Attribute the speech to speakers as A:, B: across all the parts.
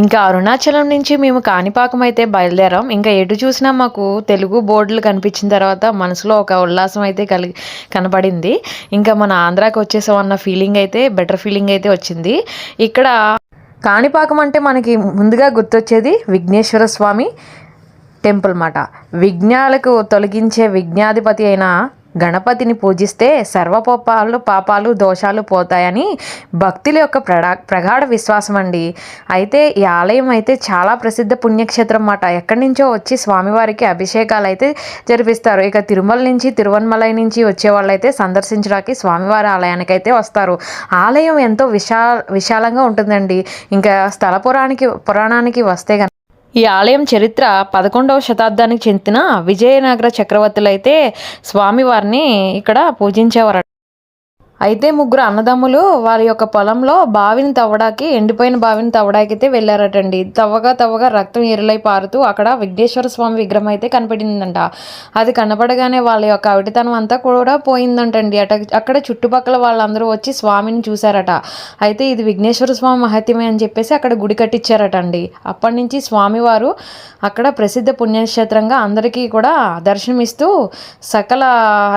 A: ఇంకా అరుణాచలం నుంచి మేము కాణిపాకం అయితే బయలుదేరాం. ఇంకా ఎటు చూసినా మాకు తెలుగు బోర్డులు కనిపించిన తర్వాత మనసులో ఒక ఉల్లాసం అయితే కనబడింది. ఇంకా మన ఆంధ్రాకి వచ్చేసాం అన్న ఫీలింగ్ అయితే బెటర్ ఫీలింగ్ అయితే వచ్చింది. ఇక్కడ కాణిపాకం అంటే మనకి ముందుగా గుర్తొచ్చేది విఘ్నేశ్వర స్వామి టెంపుల్ మాట. విఘ్నాలకు తొలగించే విఘ్నాధిపతి అయిన గణపతిని పూజిస్తే పాపాలు దోషాలు పోతాయని భక్తుల యొక్క ప్రగాఢ విశ్వాసం అండి. అయితే ఈ ఆలయం అయితే చాలా ప్రసిద్ధ పుణ్యక్షేత్రం అన్నమాట. ఎక్కడి నుంచో వచ్చి స్వామివారికి అభిషేకాలు అయితే జరిపిస్తారు. ఇక తిరుమల నుంచి తిరువన్మలై నుంచి వచ్చే వాళ్ళైతే సందర్శించడానికి స్వామివారి ఆలయానికి అయితే వస్తారు. ఆలయం ఎంతో విశాలంగా ఉంటుందండి. ఇంకా పురాణానికి వస్తే ఈ ఆలయం చరిత్ర 11వ శతాబ్దానికి చెందిన విజయనగర చక్రవర్తులైతే స్వామివారిని ఇక్కడ పూజించేవారు. అయితే ముగ్గురు అన్నదమ్ములు వారి యొక్క పొలంలో ఎండిపోయిన బావిని తవ్వడానికి అయితే వెళ్ళారటండి. తవ్వగా రక్తం ఎరులై పారుతూ అక్కడ విఘ్నేశ్వర స్వామి విగ్రహం అయితే కనపడిందంట. అది కనపడగానే వాళ్ళ యొక్క అవిటితనం అంతా కూడా పోయిందంటండి. అక్కడ చుట్టుపక్కల వాళ్ళందరూ వచ్చి స్వామిని చూశారట. అయితే ఇది విఘ్నేశ్వర స్వామి మహత్యమే అని చెప్పేసి అక్కడ గుడి కట్టించారటండి. అప్పటి నుంచి స్వామివారు అక్కడ ప్రసిద్ధ పుణ్యక్షేత్రంగా అందరికీ కూడా దర్శనమిస్తూ సకల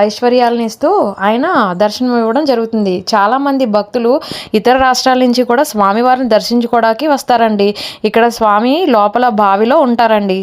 A: ఐశ్వర్యాలను ఇస్తూ ఆయన దర్శనం ఇవ్వడం జరుగుతుంది. చాలామంది భక్తులు ఇతర రాష్ట్రాల నుంచి కూడా స్వామివారిని దర్శించుకోవడానికి వస్తారండి. ఇక్కడ స్వామి లోపల బావిలో ఉంటారండి.